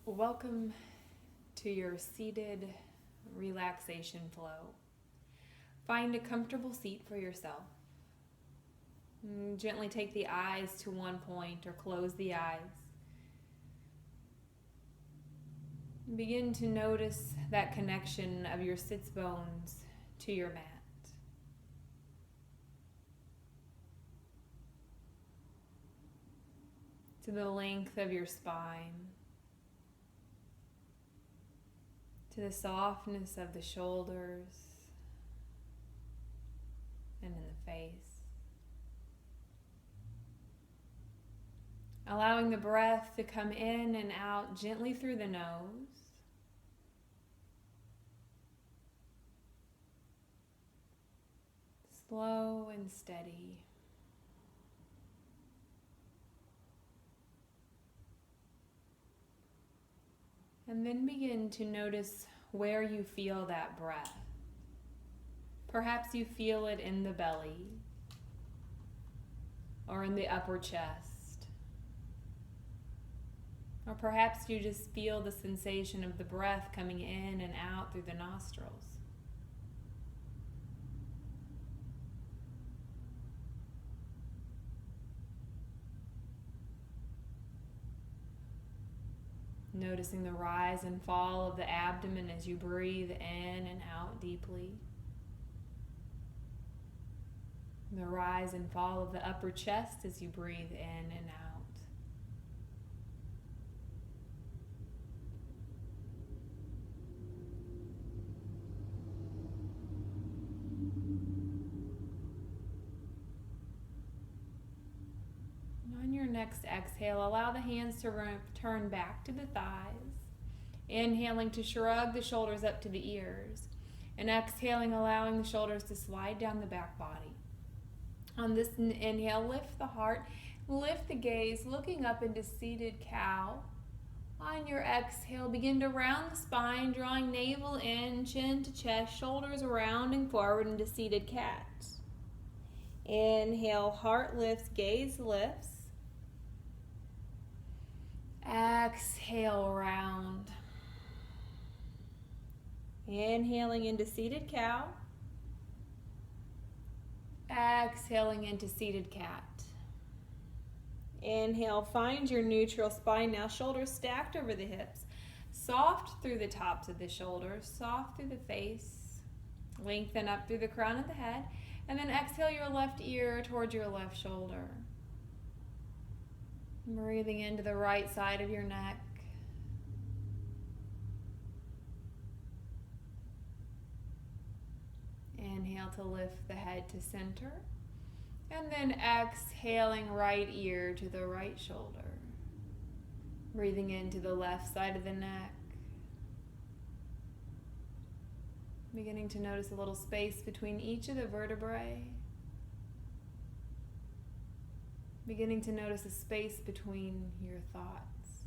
Welcome to your seated relaxation flow. Find a comfortable seat for yourself. Gently take the eyes to one point or close the eyes. Begin to notice that connection of your sits bones to your mat. To the length of your spine. To the softness of the shoulders and in the face. Allowing the breath to come in and out gently through the nose. Slow and steady. And then begin to notice where you feel that breath. Perhaps you feel it in the belly or in the upper chest. Or perhaps you just feel the sensation of the breath coming in and out through the nostrils. Noticing the rise and fall of the abdomen as you breathe in and out deeply. The rise and fall of the upper chest as you breathe in and out. On your next exhale, allow the hands to turn back to the thighs. Inhaling to shrug the shoulders up to the ears. And exhaling, allowing the shoulders to slide down the back body. On this inhale, lift the heart, lift the gaze, looking up into seated cow. On your exhale, begin to round the spine, drawing navel in, chin to chest, shoulders rounding forward into seated cat. Inhale, heart lifts, gaze lifts. Exhale, round. Inhaling into seated cow. Exhaling into seated cat. Inhale, find your neutral spine. Now shoulders stacked over the hips. Soft through the tops of the shoulders. Soft through the face. Lengthen up through the crown of the head. And then exhale your left ear towards your left shoulder. Breathing into the right side of your neck. Inhale to lift the head to center. And then exhaling right ear to the right shoulder. Breathing into the left side of the neck. Beginning to notice a little space between each of the vertebrae. Beginning to notice a space between your thoughts.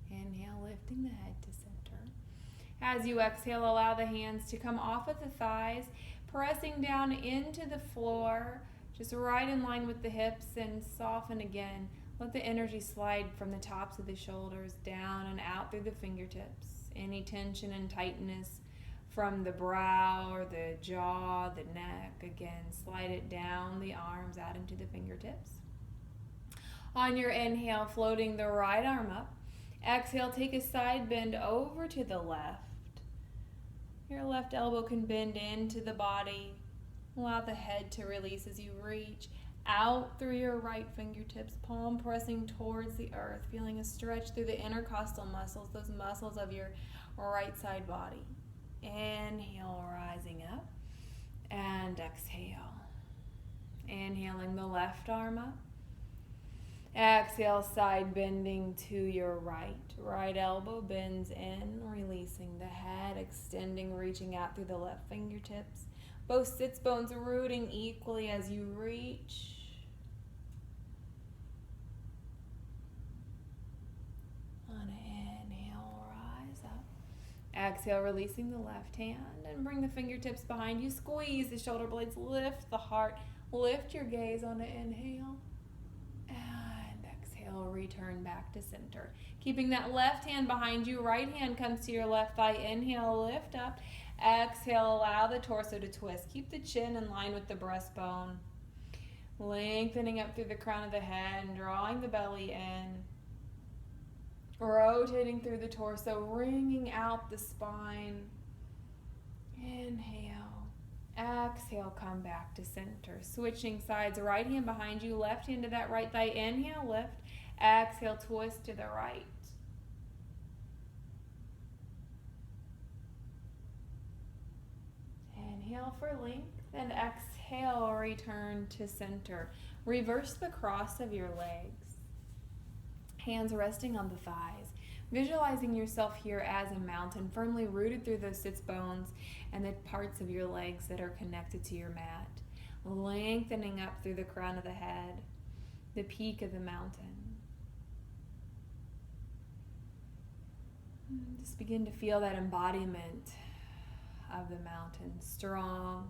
Inhale, lifting the head to center. As you exhale, allow the hands to come off of the thighs, pressing down into the floor, just right in line with the hips, and soften again. Let the energy slide from the tops of the shoulders down and out through the fingertips. Any tension and tightness from the brow or the jaw, the neck, again, slide it down the arms out into the fingertips. On your inhale, floating the right arm up. Exhale, take a side bend over to the left. Your left elbow can bend into the body. Allow the head to release as you reach out through your right fingertips, palm pressing towards the earth, feeling a stretch through the intercostal muscles, those muscles of your right side body. Inhale, rising up, and exhale. Inhaling the left arm up. Exhale, side bending to your right. Right elbow bends in, releasing the head, extending, reaching out through the left fingertips. Both sits bones rooting equally as you reach. On an inhale, rise up. Exhale, releasing the left hand and bring the fingertips behind you. Squeeze the shoulder blades, lift the heart, lift your gaze on an inhale. And exhale. exhale, return back to center. Keeping that left hand behind you, right hand comes to your left thigh. Inhale, lift up. Exhale, allow the torso to twist. Keep the chin in line with the breastbone. Lengthening up through the crown of the head and drawing the belly in. Rotating through the torso, wringing out the spine. Inhale. Exhale, come back to center. Switching sides, right hand behind you, left hand to that right thigh. Inhale, lift. Exhale, twist to the right. Inhale for length, and exhale, return to center. Reverse the cross of your legs. Hands resting on the thighs. Visualizing yourself here as a mountain, firmly rooted through those sits bones and the parts of your legs that are connected to your mat. Lengthening up through the crown of the head, the peak of the mountain. Just begin to feel that embodiment of the mountain. Strong,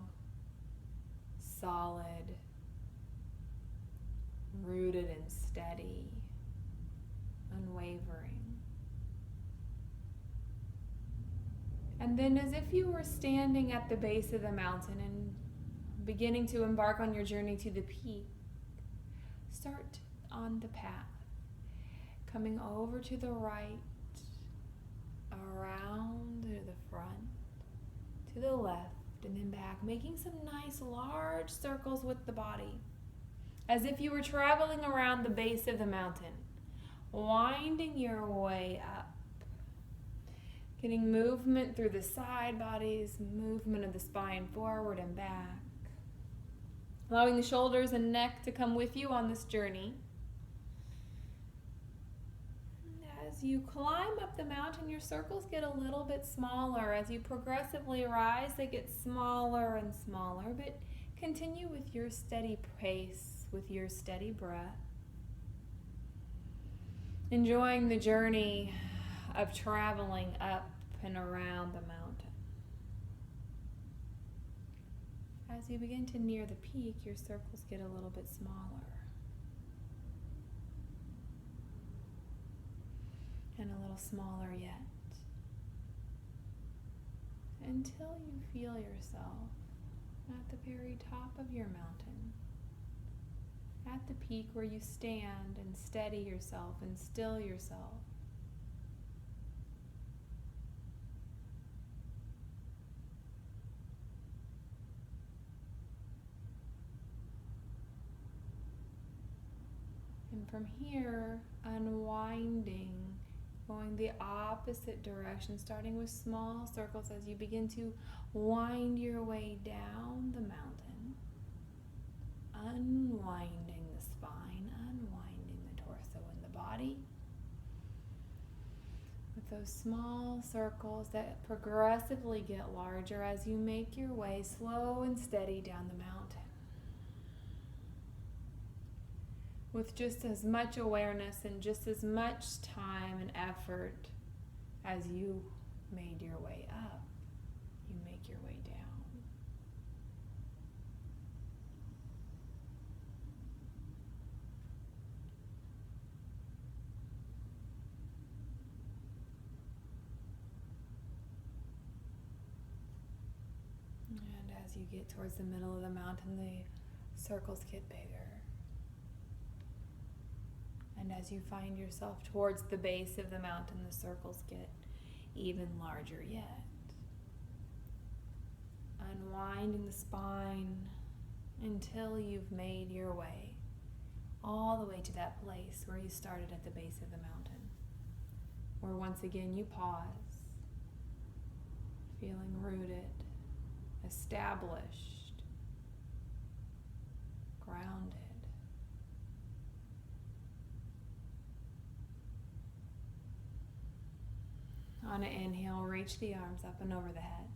solid, rooted and steady, unwavering. And then as if you were standing at the base of the mountain and beginning to embark on your journey to the peak, start on the path, coming over to the right, around to the front, to the left, and then back, making some nice large circles with the body, as if you were traveling around the base of the mountain, winding your way up. Getting movement through the side bodies, movement of the spine forward and back. Allowing the shoulders and neck to come with you on this journey. As you climb up the mountain, your circles get a little bit smaller. As you progressively rise, they get smaller and smaller, but continue with your steady pace, with your steady breath. Enjoying the journey of traveling up and around the mountain. As you begin to near the peak, your circles get a little bit smaller. And a little smaller yet. Until you feel yourself at the very top of your mountain. At the peak where you stand and steady yourself and still yourself. And from here, unwinding, going the opposite direction, starting with small circles as you begin to wind your way down the mountain, unwinding the spine, unwinding the torso and the body, with those small circles that progressively get larger as you make your way slow and steady down the mountain. With just as much awareness and just as much time and effort as you made your way up, you make your way down. And as you get towards the middle of the mountain, the circles get bigger. And as you find yourself towards the base of the mountain, the circles get even larger yet. Unwinding the spine until you've made your way all the way to that place where you started at the base of the mountain, where once again you pause, feeling rooted, established, grounded. On an inhale, reach the arms up and over the head.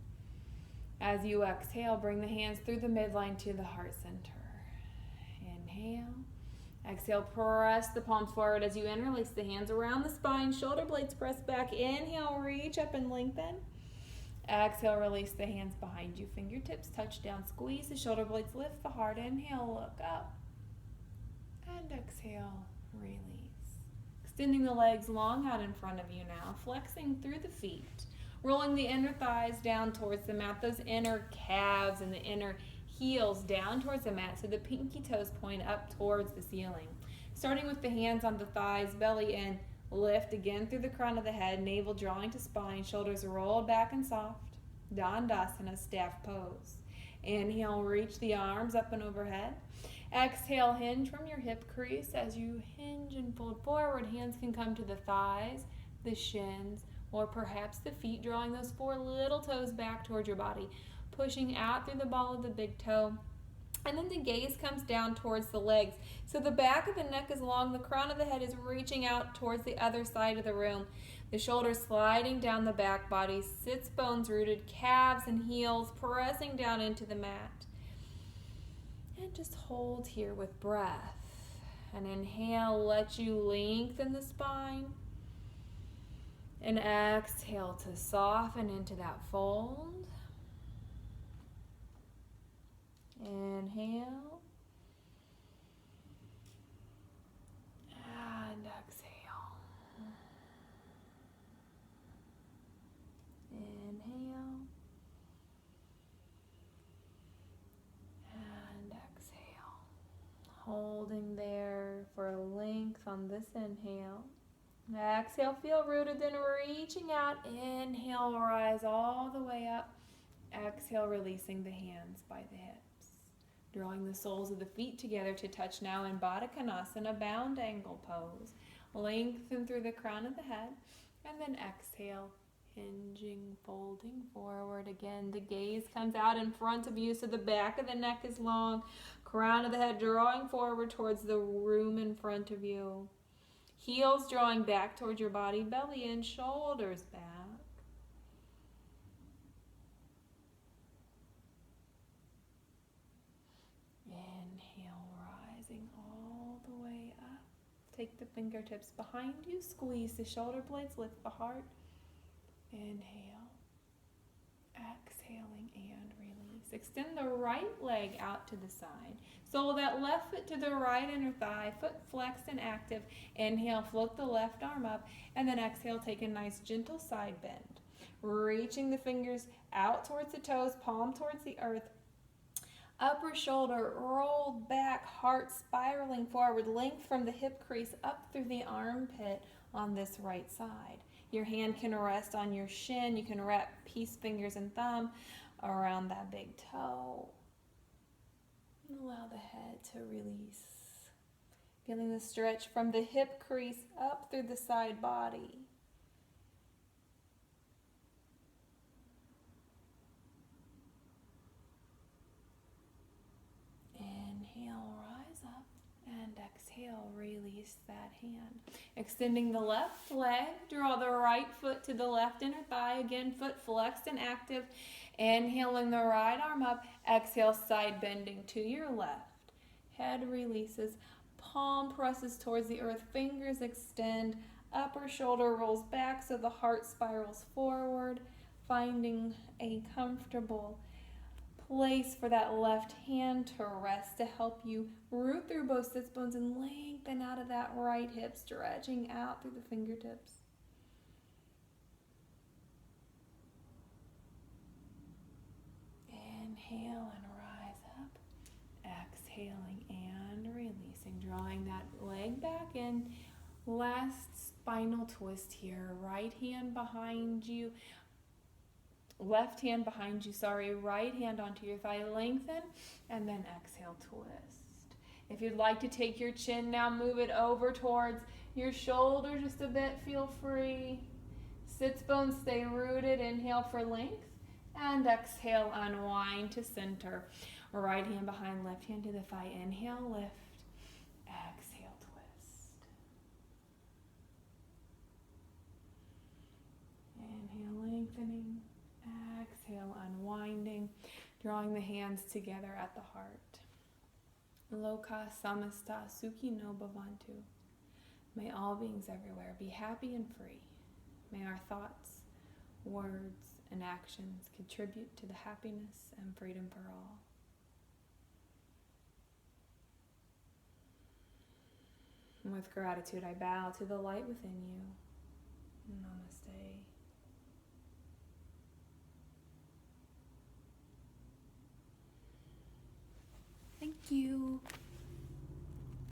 As you exhale, bring the hands through the midline to the heart center. Inhale. Exhale, press the palms forward as you interlace the hands around the spine. Shoulder blades press back. Inhale, reach up and lengthen. Exhale, release the hands behind you. Fingertips touch down. Squeeze the shoulder blades. Lift the heart. Inhale, look up. And exhale, release. Extending the legs long out in front of you now, flexing through the feet, rolling the inner thighs down towards the mat, those inner calves and the inner heels down towards the mat so the pinky toes point up towards the ceiling. Starting with the hands on the thighs, belly in, lift again through the crown of the head, navel drawing to spine, shoulders rolled back and soft. Dandasana, staff pose. Inhale, reach the arms up and overhead. Exhale, hinge from your hip crease. As you hinge and fold forward, hands can come to the thighs, the shins, or perhaps the feet, drawing those 4 little toes back toward your body, pushing out through the ball of the big toe. And then the gaze comes down towards the legs. So the back of the neck is long, the crown of the head is reaching out towards the other side of the room. The shoulders sliding down the back body, sits bones rooted, calves and heels pressing down into the mat. And just hold here with breath. And inhale, let you lengthen the spine. And exhale to soften into that fold. Inhale. And exhale. Inhale. And exhale. Holding there for a length on this inhale. Exhale, feel rooted, then reaching out. Inhale, rise all the way up. Exhale, releasing the hands by the hips. Drawing the soles of the feet together to touch now in Baddha Konasana, bound angle pose. Lengthen through the crown of the head. And then exhale, hinging, folding forward. Again, the gaze comes out in front of you, so the back of the neck is long. Crown of the head drawing forward towards the room in front of you. Heels drawing back towards your body, belly in, shoulders back. Inhale, rising all the way up. Take the fingertips behind you, squeeze the shoulder blades, lift the heart. Inhale, exhaling and release. Extend the right leg out to the side. Sole that left foot to the right inner thigh, foot flexed and active. Inhale, float the left arm up, and then exhale, take a nice gentle side bend. Reaching the fingers out towards the toes, palm towards the earth. Upper shoulder rolled back, heart spiraling forward, length from the hip crease up through the armpit on this right side. Your hand can rest on your shin. You can wrap peace fingers and thumb around that big toe. And allow the head to release. Feeling the stretch from the hip crease up through the side body. Inhale, rise up, and exhale, release that hand. Extending the left leg, draw the right foot to the left inner thigh. Again, foot flexed and active. Inhaling the right arm up, exhale, side bending to your left. Head releases, palm presses towards the earth, fingers extend, upper shoulder rolls back so the heart spirals forward, finding a comfortable place for that left hand to rest to help you root through both sits bones and lengthen out of that right hip, stretching out through the fingertips. Inhale and rise up. Exhaling and releasing, drawing that leg back in. Last spinal twist here. Right hand behind you. Left hand behind you, right hand onto your thigh, lengthen, and then exhale, twist. If you'd like to take your chin now, move it over towards your shoulder just a bit, feel free. Sits bones stay rooted, inhale for length, and exhale, unwind to center. Right hand behind, left hand to the thigh, inhale, lift, exhale, twist. Inhale, lengthening. Exhale, unwinding, drawing the hands together at the heart. Loka samasta sukhi no bhavantu. May all beings everywhere be happy and free. May our thoughts, words, and actions contribute to the happiness and freedom for all. With gratitude, I bow to the light within you. Namaste. Thank you.